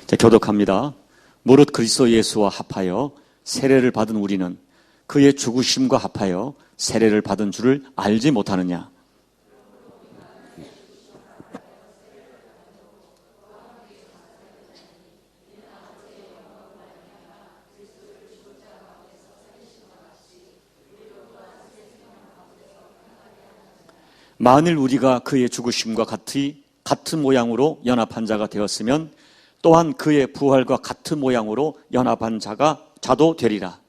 자, 교독합니다. 무릇 그리스도 예수와 합하여 세례를 받은 우리는 그의 죽으심과 합하여 세례를 받은 줄을 알지 못하느냐. 만일 우리가 그의 죽으심과 같은 모양으로 연합한 자가 되었으면 또한 그의 부활과 같은 모양으로 연합한 자도 되리라.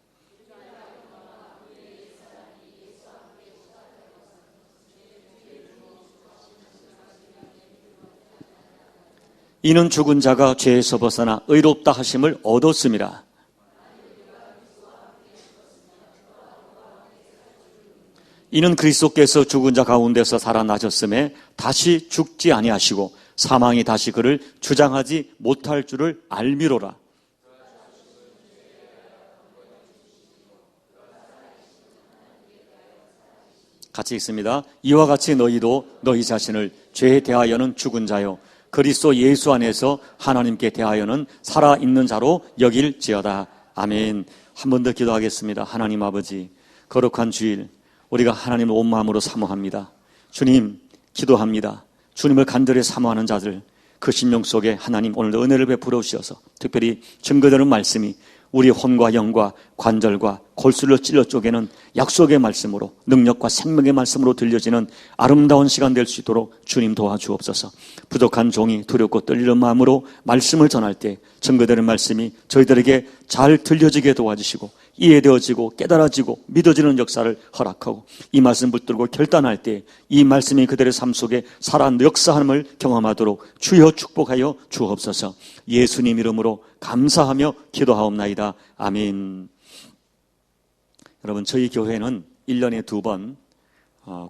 이는 죽은 자가 죄에서 벗어나 의롭다 하심을 얻었음이라. 이는 그리스도께서 죽은 자 가운데서 살아나셨음에 다시 죽지 아니하시고 사망이 다시 그를 주장하지 못할 줄을 알미로라. 같이 읽습니다. 이와 같이 너희도 너희 자신을 죄에 대하여는 죽은 자요 그리스도 예수 안에서 하나님께 대하여는 살아있는 자로 여길지어다. 아멘. 한 번 더 기도하겠습니다. 하나님 아버지, 거룩한 주일 우리가 하나님을 온 마음으로 사모합니다. 주님, 기도합니다. 주님을 간절히 사모하는 자들, 그 심령 속에 하나님 오늘도 은혜를 베풀어 주셔서 특별히 증거되는 말씀이 우리 혼과 영과 관절과 골수를 찔러 쪼개는 약속의 말씀으로, 능력과 생명의 말씀으로 들려지는 아름다운 시간 될 수 있도록 주님 도와주옵소서. 부족한 종이 두렵고 떨리는 마음으로 말씀을 전할 때 증거되는 말씀이 저희들에게 잘 들려지게 도와주시고 이해되어지고 깨달아지고 믿어지는 역사를 허락하고 이 말씀 붙들고 결단할 때 이 말씀이 그들의 삶 속에 살아 역사함을 경험하도록 주여 축복하여 주옵소서. 예수님 이름으로 감사하며 기도하옵나이다. 아멘. 여러분, 저희 교회는 1년에 2번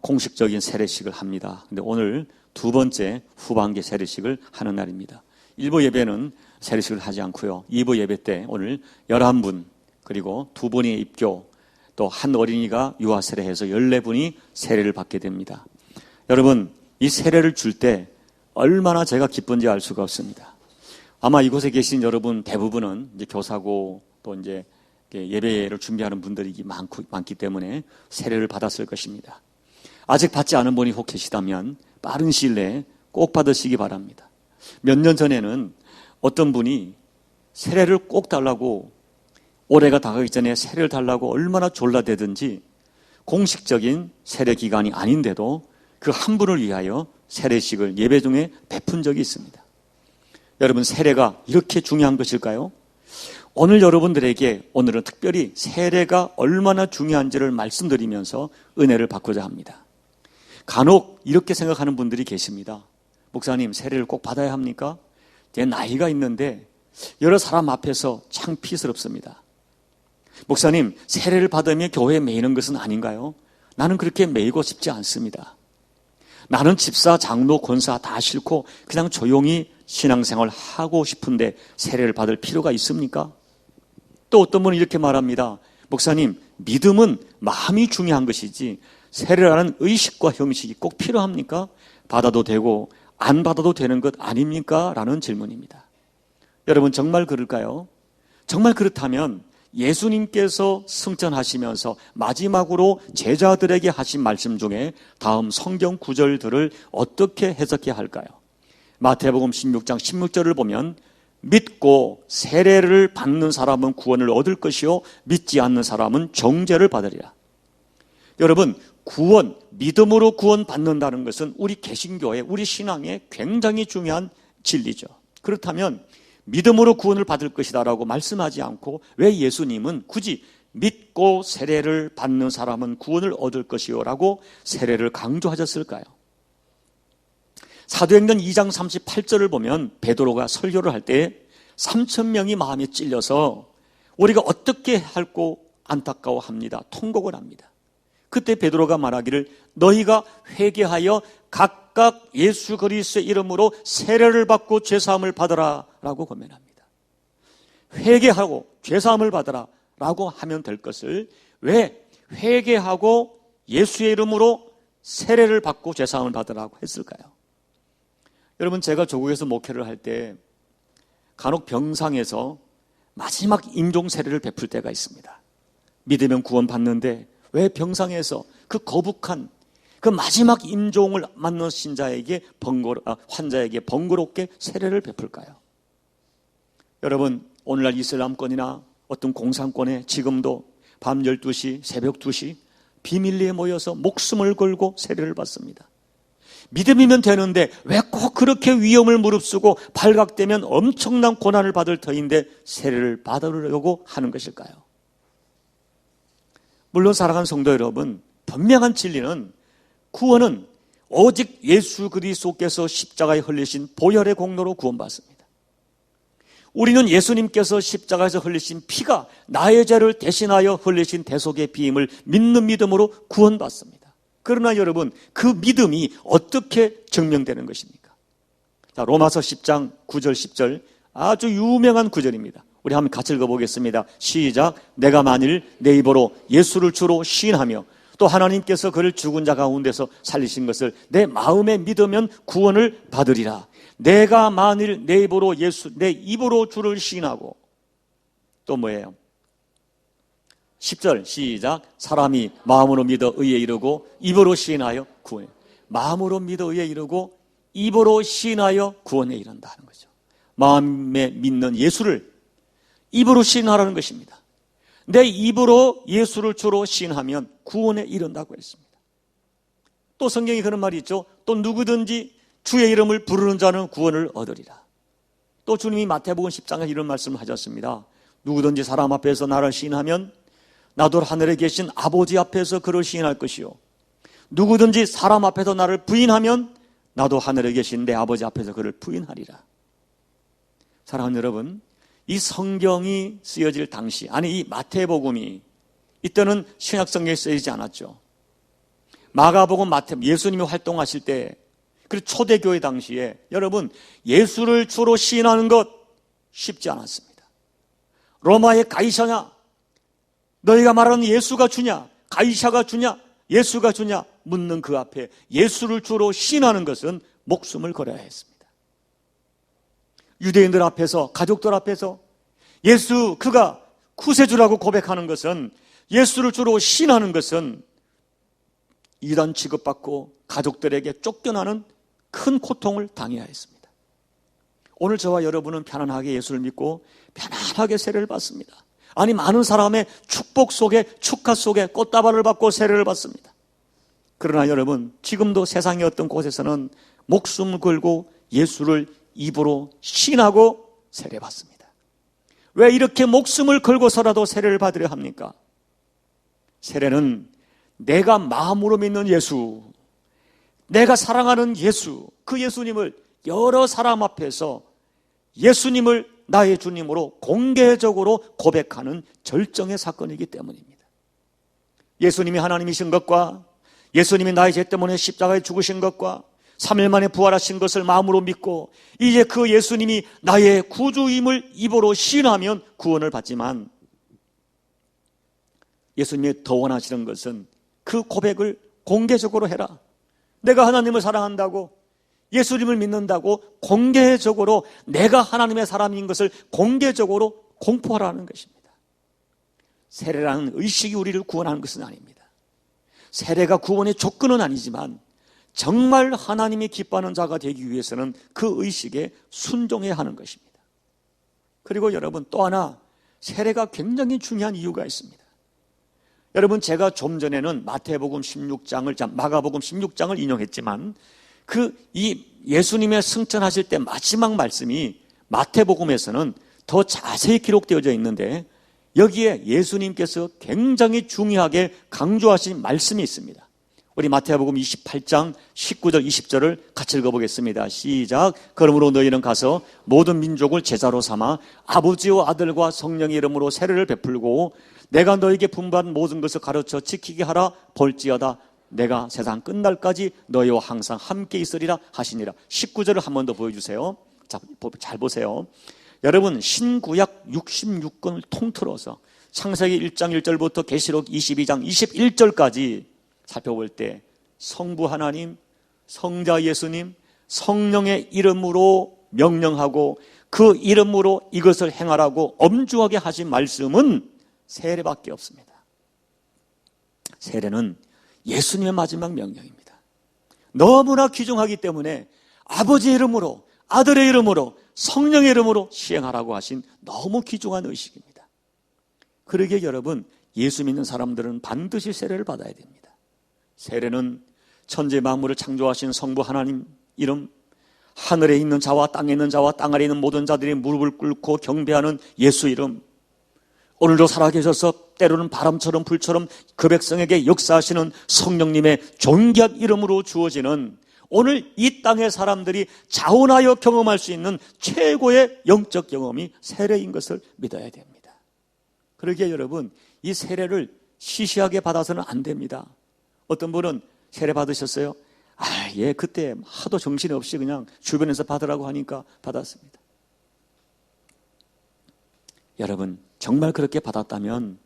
공식적인 세례식을 합니다. 근데 오늘 두 번째 후반기 세례식을 하는 날입니다. 1부 예배는 세례식을 하지 않고요. 2부 예배 때 오늘 11분 그리고 2분이 입교, 또 한 어린이가 유아 세례해서 14분이 세례를 받게 됩니다. 여러분, 이 세례를 줄 때 얼마나 제가 기쁜지 알 수가 없습니다. 아마 이곳에 계신 여러분 대부분은 이제 교사고 또 이제 예배를 준비하는 분들이 많기 때문에 세례를 받았을 것입니다. 아직 받지 않은 분이 혹 계시다면 빠른 시일 내에 꼭 받으시기 바랍니다. 몇 년 전에는 어떤 분이 세례를 꼭 달라고, 올해가 다가기 전에 세례를 달라고 얼마나 졸라대든지 공식적인 세례 기간이 아닌데도 그 한 분을 위하여 세례식을 예배 중에 베푼 적이 있습니다. 여러분, 세례가 이렇게 중요한 것일까요? 오늘 여러분들에게 오늘은 특별히 세례가 얼마나 중요한지를 말씀드리면서 은혜를 받고자 합니다. 간혹 이렇게 생각하는 분들이 계십니다. 목사님, 세례를 꼭 받아야 합니까? 제 나이가 있는데 여러 사람 앞에서 창피스럽습니다. 목사님, 세례를 받으며 교회에 매이는 것은 아닌가요? 나는 그렇게 매이고 싶지 않습니다. 나는 집사, 장로, 권사 다 싫고 그냥 조용히 신앙생활 하고 싶은데 세례를 받을 필요가 있습니까? 또 어떤 분은 이렇게 말합니다. 목사님, 믿음은 마음이 중요한 것이지 세례라는 의식과 형식이 꼭 필요합니까? 받아도 되고 안 받아도 되는 것 아닙니까? 라는 질문입니다. 여러분, 정말 그럴까요? 정말 그렇다면 예수님께서 승천하시면서 마지막으로 제자들에게 하신 말씀 중에 다음 성경 구절들을 어떻게 해석해야 할까요? 마태복음 16장 16절을 보면 믿고 세례를 받는 사람은 구원을 얻을 것이요 믿지 않는 사람은 정죄를 받으리라. 여러분, 구원, 믿음으로 구원받는다는 것은 우리 개신교회, 우리 신앙에 굉장히 중요한 진리죠. 그렇다면 믿음으로 구원을 받을 것이다라고 말씀하지 않고 왜 예수님은 굳이 믿고 세례를 받는 사람은 구원을 얻을 것이요라고 세례를 강조하셨을까요? 사도행전 2장 38절을 보면 베드로가 설교를 할 때 3,000명이 마음에 찔려서 우리가 어떻게 할고 안타까워합니다. 통곡을 합니다. 그때 베드로가 말하기를 너희가 회개하여 각각 예수 그리스도의 이름으로 세례를 받고 죄사함을 받으라 라고 권면합니다. 회개하고 죄사함을 받으라 라고 하면 될 것을 왜 회개하고 예수의 이름으로 세례를 받고 죄사함을 받으라고 했을까요? 여러분, 제가 조국에서 목회를 할 때 간혹 병상에서 마지막 임종 세례를 베풀 때가 있습니다. 믿으면 구원받는데 왜 병상에서 그 거북한 그 마지막 임종을 맞는 환자에게 번거롭게 세례를 베풀까요? 여러분, 오늘날 이슬람권이나 어떤 공산권에 지금도 밤 12시, 새벽 2시 비밀리에 모여서 목숨을 걸고 세례를 받습니다. 믿음이면 되는데 왜 꼭 그렇게 위험을 무릅쓰고 발각되면 엄청난 고난을 받을 터인데 세례를 받으려고 하는 것일까요? 물론 사랑하는 성도 여러분, 분명한 진리는 구원은 오직 예수 그리스도께서 십자가에 흘리신 보혈의 공로로 구원받습니다. 우리는 예수님께서 십자가에서 흘리신 피가 나의 죄를 대신하여 흘리신 대속의 비임을 믿는 믿음으로 구원받습니다. 그러나 여러분, 그 믿음이 어떻게 증명되는 것입니까? 자, 로마서 10장 9절 10절 아주 유명한 구절입니다. 우리 한번 같이 읽어보겠습니다. 시작. 내가 만일 내 입으로 예수를 주로 시인하며 또 하나님께서 그를 죽은 자 가운데서 살리신 것을 내 마음에 믿으면 구원을 받으리라. 내가 만일 내 입으로 주를 시인하고 또 뭐예요? 10절 시작. 사람이 마음으로 믿어 의에 이르고 입으로 시인하여 구원에. 마음으로 믿어 의에 이르고 입으로 시인하여 구원에 이른다는 거죠. 마음에 믿는 예수를 입으로 시인하라는 것입니다. 내 입으로 예수를 주로 시인하면 구원에 이른다고 했습니다. 또 성경에 그런 말이 있죠. 또 누구든지 주의 이름을 부르는 자는 구원을 얻으리라. 또 주님이 마태복음 10장에 이런 말씀을 하셨습니다. 누구든지 사람 앞에서 나를 시인하면 나도 하늘에 계신 아버지 앞에서 그를 시인할 것이요, 누구든지 사람 앞에서 나를 부인하면 나도 하늘에 계신 내 아버지 앞에서 그를 부인하리라. 사랑하는 여러분, 이 성경이 쓰여질 당시, 아니 이 마태복음이 이때는 신약성경에 쓰이지 않았죠. 마가복음, 예수님이 활동하실 때, 그리고 초대교회 당시에 여러분, 예수를 주로 시인하는 것 쉽지 않았습니다. 로마의 가이사냐, 너희가 말하는 예수가 주냐, 가이사가 주냐, 예수가 주냐 묻는 그 앞에 예수를 주로 시인하는 것은 목숨을 걸어야 했습니다. 유대인들 앞에서, 가족들 앞에서 예수 그가 구세주라고 고백하는 것은, 예수를 주로 시인하는 것은 이단 취급받고 가족들에게 쫓겨나는 큰 고통을 당해야 했습니다. 오늘 저와 여러분은 편안하게 예수를 믿고 편안하게 세례를 받습니다. 아니, 많은 사람의 축복 속에, 축하 속에 꽃다발을 받고 세례를 받습니다. 그러나 여러분, 지금도 세상의 어떤 곳에서는 목숨을 걸고 예수를 입으로 시인하고 세례 받습니다. 왜 이렇게 목숨을 걸고서라도 세례를 받으려 합니까? 세례는 내가 마음으로 믿는 예수, 내가 사랑하는 예수, 그 예수님을 여러 사람 앞에서 예수님을 나의 주님으로 공개적으로 고백하는 절정의 사건이기 때문입니다. 예수님이 하나님이신 것과 예수님이 나의 죄 때문에 십자가에 죽으신 것과 3일 만에 부활하신 것을 마음으로 믿고 이제 그 예수님이 나의 구주임을 입으로 시인하면 구원을 받지만, 예수님이 더 원하시는 것은 그 고백을 공개적으로 해라. 내가 하나님을 사랑한다고, 예수님을 믿는다고 공개적으로 내가 하나님의 사람인 것을 공개적으로 공포하라는 것입니다. 세례라는 의식이 우리를 구원하는 것은 아닙니다. 세례가 구원의 조건은 아니지만 정말 하나님이 기뻐하는 자가 되기 위해서는 그 의식에 순종해야 하는 것입니다. 그리고 여러분, 또 하나 세례가 굉장히 중요한 이유가 있습니다. 여러분, 제가 좀 전에는 마가복음 16장을 인용했지만 이 예수님의 승천하실 때 마지막 말씀이 마태복음에서는 더 자세히 기록되어져 있는데, 여기에 예수님께서 굉장히 중요하게 강조하신 말씀이 있습니다. 우리 마태복음 28장 19절 20절을 같이 읽어보겠습니다. 시작. 그러므로 너희는 가서 모든 민족을 제자로 삼아 아버지와 아들과 성령의 이름으로 세례를 베풀고 내가 너희에게 분부한 모든 것을 가르쳐 지키게 하라. 볼지어다 내가 세상 끝날까지 너희와 항상 함께 있으리라 하시니라. 19절을 한 번 더 보여주세요. 자, 잘 보세요. 여러분, 신구약 66권을 통틀어서 창세기 1장 1절부터 계시록 22장 21절까지 살펴볼 때 성부 하나님, 성자 예수님, 성령의 이름으로 명령하고 그 이름으로 이것을 행하라고 엄중하게 하신 말씀은 세례밖에 없습니다. 세례는 예수님의 마지막 명령입니다. 너무나 귀중하기 때문에 아버지의 이름으로, 아들의 이름으로, 성령의 이름으로 시행하라고 하신 너무 귀중한 의식입니다. 그러기에 여러분, 예수 믿는 사람들은 반드시 세례를 받아야 됩니다. 세례는 천지 만물을 창조하신 성부 하나님 이름, 하늘에 있는 자와 땅에 있는 자와 땅 아래 있는 모든 자들이 무릎을 꿇고 경배하는 예수 이름, 오늘도 살아계셔서 때로는 바람처럼 불처럼 그 백성에게 역사하시는 성령님의 존귀한 이름으로 주어지는 오늘 이 땅의 사람들이 자원하여 경험할 수 있는 최고의 영적 경험이 세례인 것을 믿어야 됩니다. 그러기에 여러분, 이 세례를 시시하게 받아서는 안 됩니다. 어떤 분은 세례 받으셨어요? 예, 그때 하도 정신없이 그냥 주변에서 받으라고 하니까 받았습니다. 여러분, 정말 그렇게 받았다면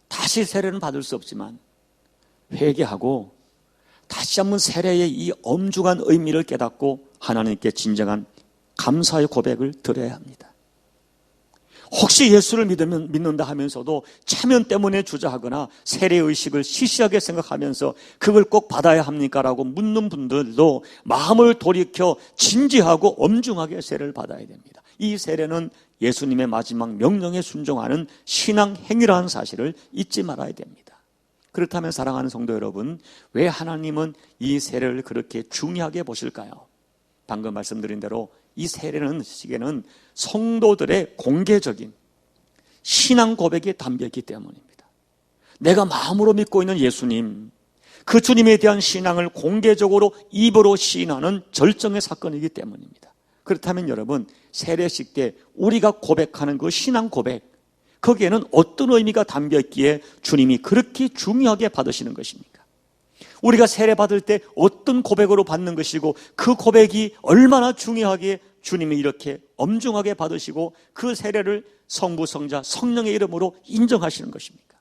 다시 세례는 받을 수 없지만 회개하고 다시 한번 세례의 이 엄중한 의미를 깨닫고 하나님께 진정한 감사의 고백을 드려야 합니다. 혹시 예수를 믿는다 하면서도 체면 때문에 주저하거나 세례의식을 시시하게 생각하면서 그걸 꼭 받아야 합니까? 라고 묻는 분들도 마음을 돌이켜 진지하고 엄중하게 세례를 받아야 됩니다. 이 세례는 예수님의 마지막 명령에 순종하는 신앙 행위라는 사실을 잊지 말아야 됩니다. 그렇다면 사랑하는 성도 여러분, 왜 하나님은 이 세례를 그렇게 중요하게 보실까요? 방금 말씀드린 대로 이 세례는 시기에는 성도들의 공개적인 신앙 고백이 담겨있기 때문입니다. 내가 마음으로 믿고 있는 예수님, 그 주님에 대한 신앙을 공개적으로 입으로 시인하는 절정의 사건이기 때문입니다. 그렇다면 여러분, 세례식 때 우리가 고백하는 그 신앙 고백, 거기에는 어떤 의미가 담겨있기에 주님이 그렇게 중요하게 받으시는 것입니까? 우리가 세례 받을 때 어떤 고백으로 받는 것이고 그 고백이 얼마나 중요하기에 주님이 이렇게 엄중하게 받으시고 그 세례를 성부, 성자, 성령의 이름으로 인정하시는 것입니까?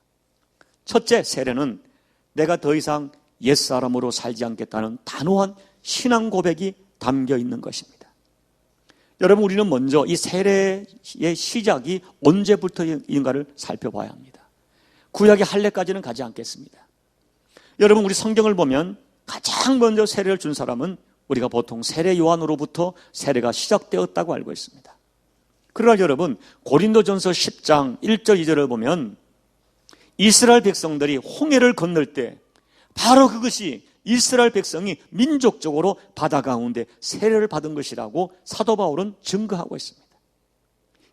첫째, 세례는 내가 더 이상 옛사람으로 살지 않겠다는 단호한 신앙 고백이 담겨 있는 것입니다. 여러분, 우리는 먼저 이 세례의 시작이 언제부터인가를 살펴봐야 합니다. 구약의 할례까지는 가지 않겠습니다. 여러분, 우리 성경을 보면 가장 먼저 세례를 준 사람은 우리가 보통 세례 요한으로부터 세례가 시작되었다고 알고 있습니다. 그러나 여러분, 고린도전서 10장 1절 2절을 보면 이스라엘 백성들이 홍해를 건널 때 바로 그것이 이스라엘 백성이 민족적으로 바다 가운데 세례를 받은 것이라고 사도 바울은 증거하고 있습니다.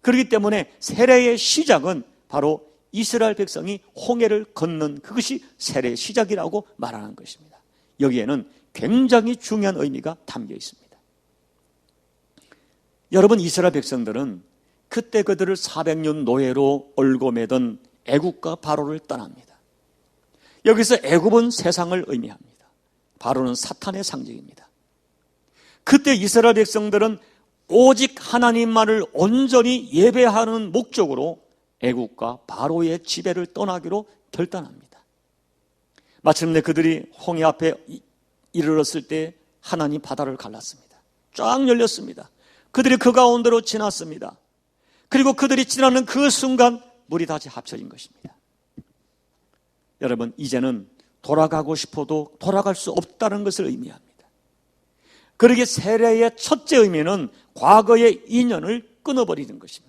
그렇기 때문에 세례의 시작은 바로 이스라엘 백성이 홍해를 건넌 그것이 세례의 시작이라고 말하는 것입니다. 여기에는 굉장히 중요한 의미가 담겨 있습니다. 여러분, 이스라엘 백성들은 그때 그들을 400년 노예로 얽어매던 애국과 바로를 떠납니다. 여기서 애국은 세상을 의미합니다. 바로는 사탄의 상징입니다. 그때 이스라엘 백성들은 오직 하나님만을 온전히 예배하는 목적으로 애국과 바로의 지배를 떠나기로 결단합니다. 마침내 그들이 홍해 앞에 이르렀을 때 하나님 바다를 갈랐습니다. 쫙 열렸습니다. 그들이 그 가운데로 지났습니다. 그리고 그들이 지나는 그 순간 물이 다시 합쳐진 것입니다. 여러분, 이제는 돌아가고 싶어도 돌아갈 수 없다는 것을 의미합니다. 그러기에 세례의 첫째 의미는 과거의 인연을 끊어버리는 것입니다.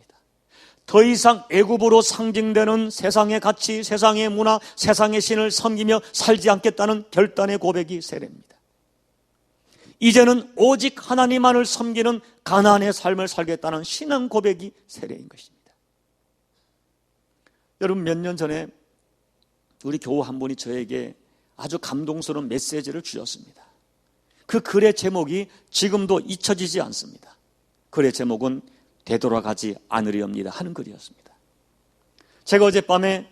더 이상 애굽으로 상징되는 세상의 가치, 세상의 문화, 세상의 신을 섬기며 살지 않겠다는 결단의 고백이 세례입니다. 이제는 오직 하나님만을 섬기는 가나안의 삶을 살겠다는 신앙 고백이 세례인 것입니다. 여러분, 몇 년 전에 우리 교우 한 분이 저에게 아주 감동스러운 메시지를 주셨습니다. 그 글의 제목이 지금도 잊혀지지 않습니다. 글의 제목은 되돌아가지 않으리옵니다 하는 글이었습니다. 제가 어젯밤에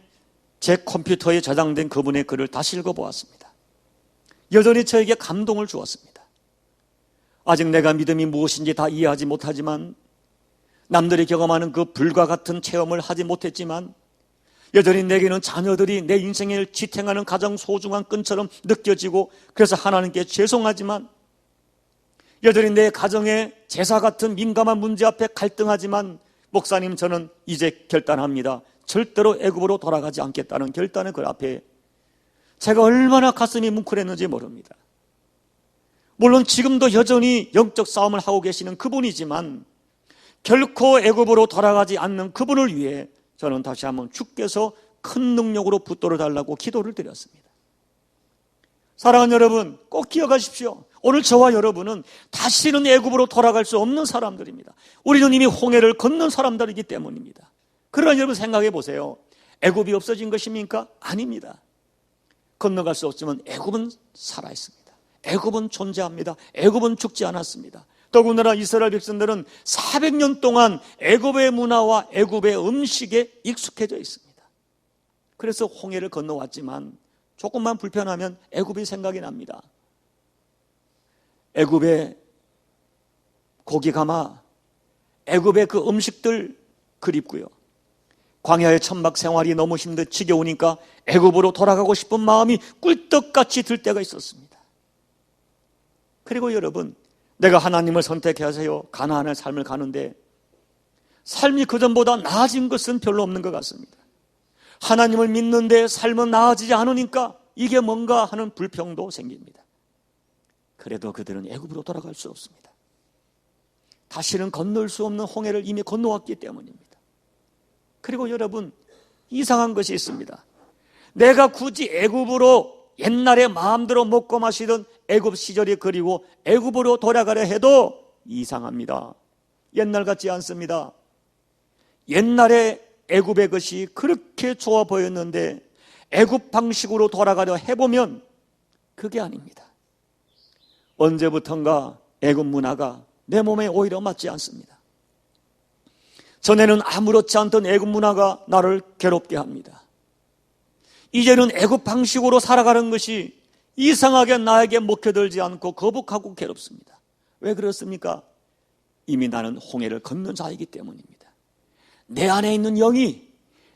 제 컴퓨터에 저장된 그분의 글을 다시 읽어보았습니다. 여전히 저에게 감동을 주었습니다. 아직 내가 믿음이 무엇인지 다 이해하지 못하지만, 남들이 경험하는 그 불과 같은 체험을 하지 못했지만, 여전히 내게는 자녀들이 내 인생을 지탱하는 가장 소중한 끈처럼 느껴지고, 그래서 하나님께 죄송하지만 여전히 내 가정의 제사 같은 민감한 문제 앞에 갈등하지만 목사님, 저는 이제 결단합니다. 절대로 애굽으로 돌아가지 않겠다는 결단의 그 앞에 제가 얼마나 가슴이 뭉클했는지 모릅니다. 물론 지금도 여전히 영적 싸움을 하고 계시는 그분이지만 결코 애굽으로 돌아가지 않는 그분을 위해 저는 다시 한번 주께서 큰 능력으로 붙들어 달라고 기도를 드렸습니다. 사랑하는 여러분, 꼭 기억하십시오. 오늘 저와 여러분은 다시는 애굽으로 돌아갈 수 없는 사람들입니다. 우리는 이미 홍해를 건넌 사람들이기 때문입니다. 그러나 여러분 생각해 보세요. 애굽이 없어진 것입니까? 아닙니다. 건너갈 수 없지만 애굽은 살아있습니다. 애굽은 존재합니다. 애굽은 죽지 않았습니다. 더군다나 이스라엘 백성들은 400년 동안 애굽의 문화와 애굽의 음식에 익숙해져 있습니다. 그래서 홍해를 건너왔지만 조금만 불편하면 애굽이 생각이 납니다. 애굽의 고기 가마, 애굽의 그 음식들 그립고요. 광야의 천막 생활이 너무 힘들어 지겨우니까 애굽으로 돌아가고 싶은 마음이 꿀떡같이 들 때가 있었습니다. 그리고 여러분, 내가 하나님을 선택해서요 가나안의 삶을 가는데 삶이 그전보다 나아진 것은 별로 없는 것 같습니다. 하나님을 믿는데 삶은 나아지지 않으니까 이게 뭔가 하는 불평도 생깁니다. 그래도 그들은 애굽으로 돌아갈 수 없습니다. 다시는 건널 수 없는 홍해를 이미 건너왔기 때문입니다. 그리고 여러분, 이상한 것이 있습니다. 내가 굳이 애굽으로 옛날에 마음대로 먹고 마시던 애굽 시절이 그리고 애굽으로 돌아가려 해도 이상합니다. 옛날 같지 않습니다. 옛날에 애굽의 것이 그렇게 좋아 보였는데 애굽 방식으로 돌아가려 해보면 그게 아닙니다. 언제부턴가 애굽 문화가 내 몸에 오히려 맞지 않습니다. 전에는 아무렇지 않던 애굽 문화가 나를 괴롭게 합니다. 이제는 애굽 방식으로 살아가는 것이 이상하게 나에게 먹혀들지 않고 거북하고 괴롭습니다. 왜 그렇습니까? 이미 나는 홍해를 건넌 자이기 때문입니다. 내 안에 있는 영이,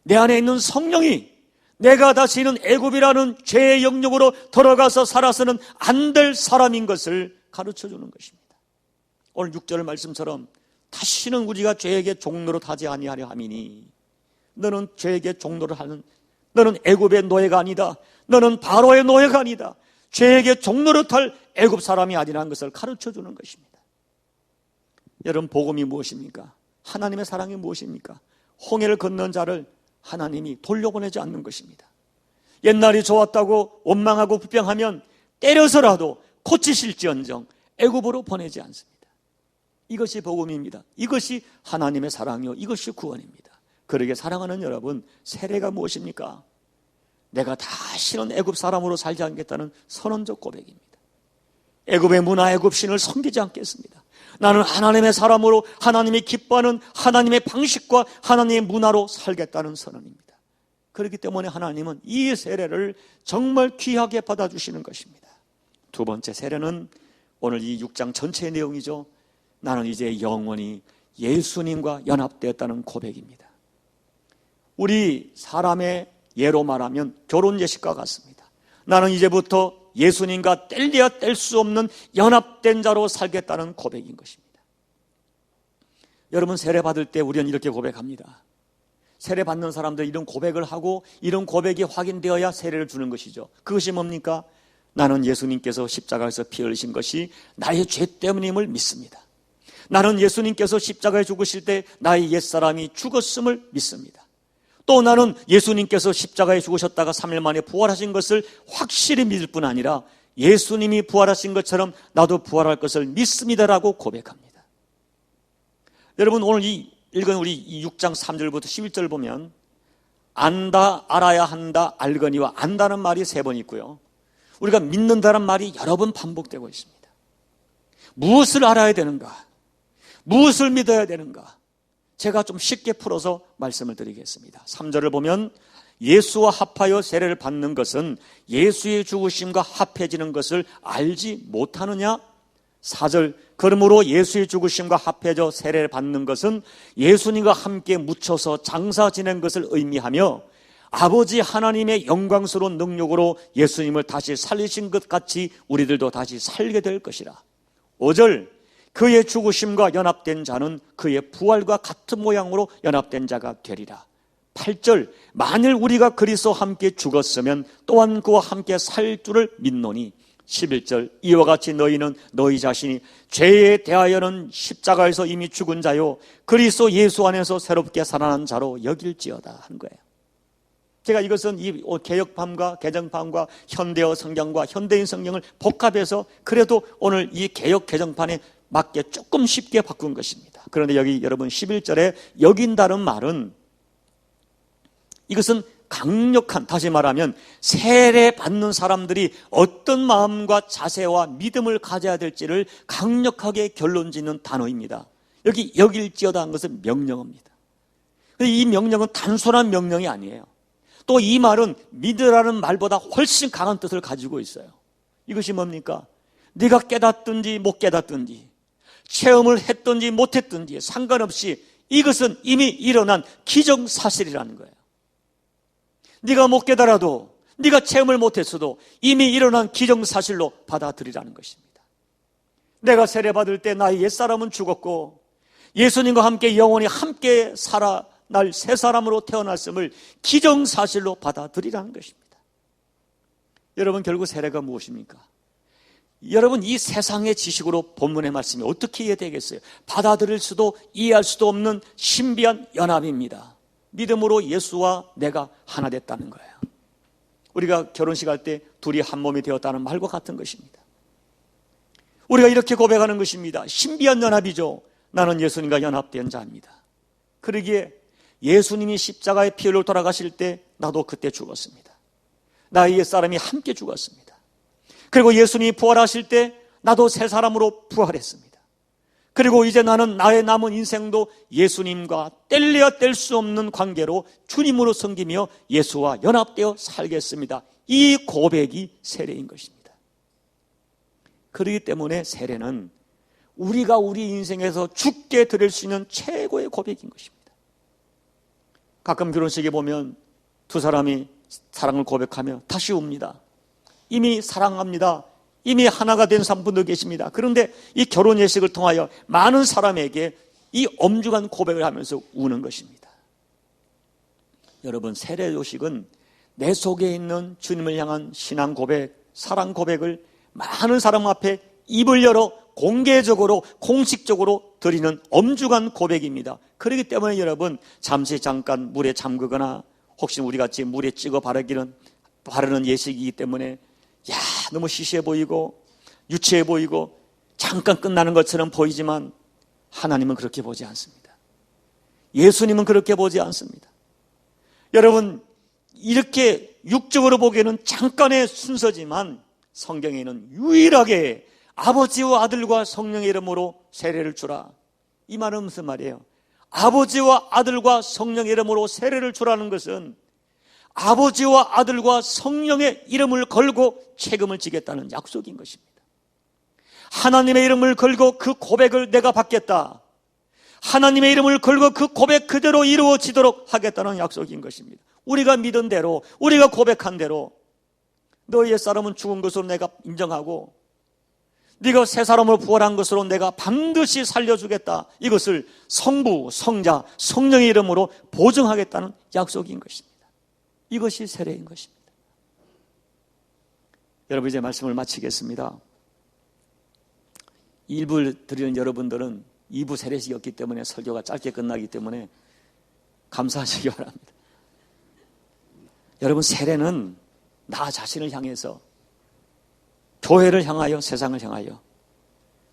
내 안에 있는 성령이 내가 다시는 애굽이라는 죄의 영역으로 들어가서 살아서는 안 될 사람인 것을 가르쳐주는 것입니다. 오늘 6절 말씀처럼 다시는 우리가 죄에게 종노릇 하지 아니하려 함이니 너는 죄에게 종노릇 하는, 너는 애굽의 노예가 아니다. 너는 바로의 노예가 아니다. 죄에게 종노릇할 애굽 사람이 아니라는 것을 가르쳐주는 것입니다. 여러분, 복음이 무엇입니까? 하나님의 사랑이 무엇입니까? 홍해를 건넌 자를 하나님이 돌려보내지 않는 것입니다. 옛날이 좋았다고 원망하고 불평하면 때려서라도 고치실지언정 애굽으로 보내지 않습니다. 이것이 복음입니다. 이것이 하나님의 사랑이요, 이것이 구원입니다. 그러게 사랑하는 여러분, 세례가 무엇입니까? 내가 다시는 애굽 사람으로 살지 않겠다는 선언적 고백입니다. 애굽의 문화, 애굽 신을 섬기지 않겠습니다. 나는 하나님의 사람으로 하나님이 기뻐하는 하나님의 방식과 하나님의 문화로 살겠다는 선언입니다. 그렇기 때문에 하나님은 이 세례를 정말 귀하게 받아주시는 것입니다. 두 번째 세례는 오늘 이 6장 전체의 내용이죠. 나는 이제 영원히 예수님과 연합되었다는 고백입니다. 우리 사람의 예로 말하면 결혼 예식과 같습니다. 나는 이제부터 예수님과 뗄래야 뗄 수 없는 연합된 자로 살겠다는 고백인 것입니다. 여러분, 세례 받을 때 우리는 이렇게 고백합니다. 세례 받는 사람들 이런 고백을 하고 이런 고백이 확인되어야 세례를 주는 것이죠. 그것이 뭡니까? 나는 예수님께서 십자가에서 피 흘리신 것이 나의 죄 때문임을 믿습니다. 나는 예수님께서 십자가에 죽으실 때 나의 옛사람이 죽었음을 믿습니다. 또 나는 예수님께서 십자가에 죽으셨다가 3일 만에 부활하신 것을 확실히 믿을 뿐 아니라 예수님이 부활하신 것처럼 나도 부활할 것을 믿습니다라고 고백합니다. 여러분, 오늘 읽은 우리 6장 3절부터 11절 보면 안다, 알아야 한다, 알거니와 안다는 말이 3번 있고요. 우리가 믿는다는 말이 여러 번 반복되고 있습니다. 무엇을 알아야 되는가? 무엇을 믿어야 되는가? 제가 좀 쉽게 풀어서 말씀을 드리겠습니다. 3절을 보면 예수와 합하여 세례를 받는 것은 예수의 죽으심과 합해지는 것을 알지 못하느냐? 4절, 그러므로 예수의 죽으심과 합해져 세례를 받는 것은 예수님과 함께 묻혀서 장사 지낸 것을 의미하며 아버지 하나님의 영광스러운 능력으로 예수님을 다시 살리신 것 같이 우리들도 다시 살게 될 것이라. 5절 그의 죽으심과 연합된 자는 그의 부활과 같은 모양으로 연합된 자가 되리라. 8절 만일 우리가 그리스도와 함께 죽었으면 또한 그와 함께 살 줄을 믿노니. 11절 이와 같이 너희는 너희 자신이 죄에 대하여는 십자가에서 이미 죽은 자요 그리스도 예수 안에서 새롭게 살아난 자로 여길지어다 한 거예요. 제가 이것은 이 개혁판과 개정판과 현대어 성경과 현대인 성경을 복합해서 그래도 오늘 이 개혁 개정판에 맞게 조금 쉽게 바꾼 것입니다. 그런데 여기 여러분 11절에 여긴다는 말은 이것은 강력한, 다시 말하면 세례 받는 사람들이 어떤 마음과 자세와 믿음을 가져야 될지를 강력하게 결론짓는 단어입니다. 여기 여길지어다 한 것은 명령어입니다. 이 명령은 단순한 명령이 아니에요. 또 이 말은 믿으라는 말보다 훨씬 강한 뜻을 가지고 있어요. 이것이 뭡니까? 네가 깨닫든지 못 깨닫든지 체험을 했든지 못했든지 상관없이 이것은 이미 일어난 기정사실이라는 거예요. 네가 못 깨달아도 네가 체험을 못했어도 이미 일어난 기정사실로 받아들이라는 것입니다. 내가 세례받을 때 나의 옛사람은 죽었고 예수님과 함께 영원히 함께 살아날 새 사람으로 태어났음을 기정사실로 받아들이라는 것입니다. 여러분 결국 세례가 무엇입니까? 여러분 이 세상의 지식으로 본문의 말씀이 어떻게 이해되겠어요? 받아들일 수도 이해할 수도 없는 신비한 연합입니다. 믿음으로 예수와 내가 하나 됐다는 거예요. 우리가 결혼식 할 때 둘이 한 몸이 되었다는 말과 같은 것입니다. 우리가 이렇게 고백하는 것입니다. 신비한 연합이죠. 나는 예수님과 연합된 자입니다. 그러기에 예수님이 십자가에 피 흘려 돌아가실 때 나도 그때 죽었습니다. 나의 옛사람이 함께 죽었습니다. 그리고 예수님이 부활하실 때 나도 새 사람으로 부활했습니다. 그리고 이제 나는 나의 남은 인생도 예수님과 뗄래야 뗄 수 없는 관계로 주님으로 섬기며 예수와 연합되어 살겠습니다. 이 고백이 세례인 것입니다. 그렇기 때문에 세례는 우리가 우리 인생에서 죽게 드릴 수 있는 최고의 고백인 것입니다. 가끔 결혼식에 보면 두 사람이 사랑을 고백하며 다시 웁니다. 이미 사랑합니다. 이미 하나가 된 분도 계십니다. 그런데 이 결혼 예식을 통하여 많은 사람에게 이 엄중한 고백을 하면서 우는 것입니다. 여러분 세례 요식은 내 속에 있는 주님을 향한 신앙 고백, 사랑 고백을 많은 사람 앞에 입을 열어 공개적으로 공식적으로 드리는 엄중한 고백입니다. 그렇기 때문에 여러분 잠깐 물에 잠그거나 혹시 우리같이 물에 찍어 바르는 예식이기 때문에 너무 시시해 보이고 유치해 보이고 잠깐 끝나는 것처럼 보이지만 하나님은 그렇게 보지 않습니다. 예수님은 그렇게 보지 않습니다. 여러분 이렇게 육적으로 보기에는 잠깐의 순서지만 성경에는 유일하게 아버지와 아들과 성령의 이름으로 세례를 주라. 이 말은 무슨 말이에요? 아버지와 아들과 성령의 이름으로 세례를 주라는 것은 아버지와 아들과 성령의 이름을 걸고 책임을 지겠다는 약속인 것입니다. 하나님의 이름을 걸고 그 고백을 내가 받겠다. 하나님의 이름을 걸고 그 고백 그대로 이루어지도록 하겠다는 약속인 것입니다. 우리가 믿은 대로, 우리가 고백한 대로 너희 옛사람은 죽은 것으로 내가 인정하고 네가 새 사람으로 부활한 것으로 내가 반드시 살려주겠다. 이것을 성부, 성자, 성령의 이름으로 보증하겠다는 약속인 것입니다. 이것이 세례인 것입니다. 여러분 이제 말씀을 마치겠습니다. 1부를 드리는 여러분들은 2부 세례식이었기 때문에 설교가 짧게 끝나기 때문에 감사하시기 바랍니다. 여러분 세례는 나 자신을 향해서 교회를 향하여 세상을 향하여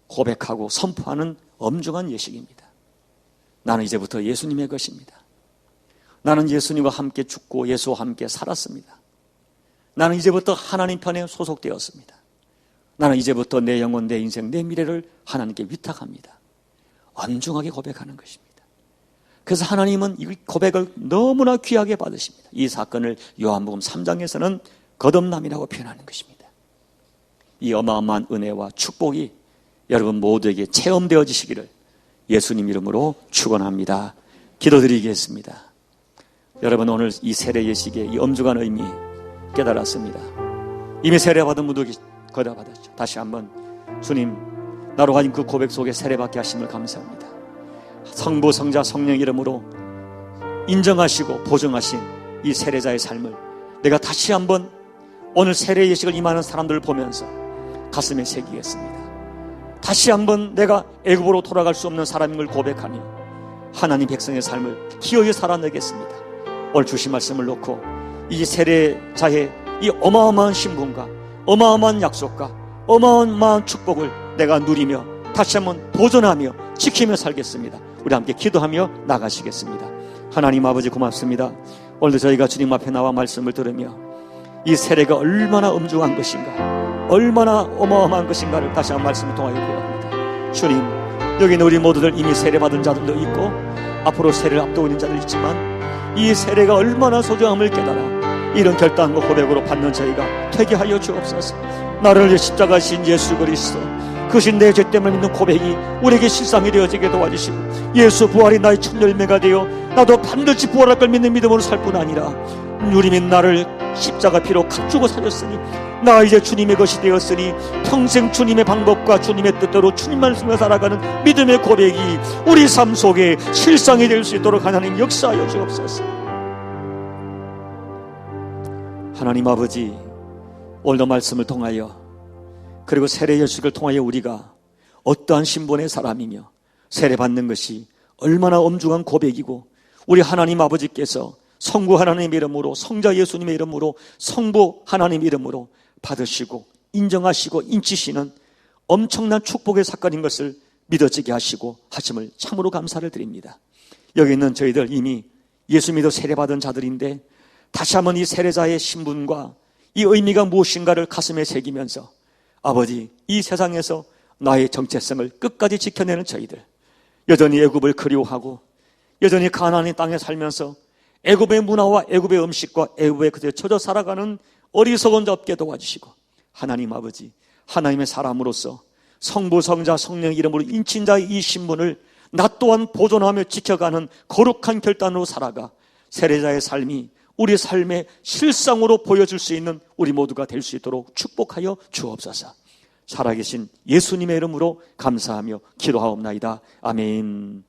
고백하고 선포하는 엄중한 예식입니다. 나는 이제부터 예수님의 것입니다. 나는 예수님과 함께 죽고 예수와 함께 살았습니다. 나는 이제부터 하나님 편에 소속되었습니다. 나는 이제부터 내 영혼, 내 인생, 내 미래를 하나님께 위탁합니다. 엄중하게 고백하는 것입니다. 그래서 하나님은 이 고백을 너무나 귀하게 받으십니다. 이 사건을 요한복음 3장에서는 거듭남이라고 표현하는 것입니다. 이 어마어마한 은혜와 축복이 여러분 모두에게 체험되어지시기를 예수님 이름으로 축원합니다. 기도드리겠습니다. 여러분 오늘 이 세례 예식의 이 엄중한 의미 깨달았습니다. 이미 세례받은 분도 거듭 받았죠. 다시 한번 주님 나로 하여금 그 고백 속에 세례받게 하심을 감사합니다. 성부, 성자, 성령 이름으로 인정하시고 보증하신 이 세례자의 삶을 내가 다시 한번 오늘 세례 예식을 임하는 사람들을 보면서 가슴에 새기겠습니다. 다시 한번 내가 애굽으로 돌아갈 수 없는 사람임을 고백하며 하나님 백성의 삶을 기어이 살아내겠습니다. 오늘 주신 말씀을 놓고 이 세례자의 이 어마어마한 신분과 어마어마한 약속과 어마어마한 축복을 내가 누리며 다시 한번 도전하며 지키며 살겠습니다. 우리 함께 기도하며 나가시겠습니다. 하나님 아버지 고맙습니다. 오늘도 저희가 주님 앞에 나와 말씀을 들으며 이 세례가 얼마나 엄중한 것인가, 얼마나 어마어마한 것인가를 다시 한번 말씀을 통하여 배웁니다. 주님, 여기는 우리 모두들 이미 세례받은 자들도 있고 앞으로 세례를 앞두고 있는 자들 있지만 이 세례가 얼마나 소중함을 깨달아 이런 결단과 고백으로 받는 저희가 되게 하여 주옵소서. 나를 위해 십자가 신 예수 그리스도 그신 내 죄 때문에 믿는 고백이 우리에게 실상이 되어지게 도와주시고 예수 부활이 나의 첫 열매가 되어 나도 반드시 부활할 걸 믿는 믿음으로 살 뿐 아니라 주님이 나를 십자가 피로 값주고 살렸으니 나 이제 주님의 것이 되었으니 평생 주님의 방법과 주님의 뜻대로 주님만 믿으며 살아가는 믿음의 고백이 우리 삶 속에 실상이 될 수 있도록 하나님 역사하여 주옵소서. 하나님 아버지, 오늘도 말씀을 통하여 그리고 세례 예식을 통하여 우리가 어떠한 신분의 사람이며 세례받는 것이 얼마나 엄중한 고백이고 우리 하나님 아버지께서 성부 하나님 이름으로 성자 예수님의 이름으로 성부 하나님 이름으로 받으시고 인정하시고 인치시는 엄청난 축복의 사건인 것을 믿어지게 하시고 하심을 참으로 감사를 드립니다. 여기 있는 저희들 이미 예수 믿어 세례받은 자들인데 다시 한번 이 세례자의 신분과 이 의미가 무엇인가를 가슴에 새기면서 아버지, 이 세상에서 나의 정체성을 끝까지 지켜내는 저희들, 여전히 애굽을 그리워하고 여전히 가나안의 땅에 살면서 애굽의 문화와 애굽의 음식과 애굽에 그대로 쳐져 살아가는 어리석은 자 없게 도와주시고 하나님 아버지, 하나님의 사람으로서 성부, 성자, 성령 이름으로 인친 자의 이 신분을 나 또한 보존하며 지켜가는 거룩한 결단으로 살아가 세례자의 삶이 우리 삶의 실상으로 보여줄 수 있는 우리 모두가 될 수 있도록 축복하여 주옵소서. 살아계신 예수님의 이름으로 감사하며 기도하옵나이다. 아멘.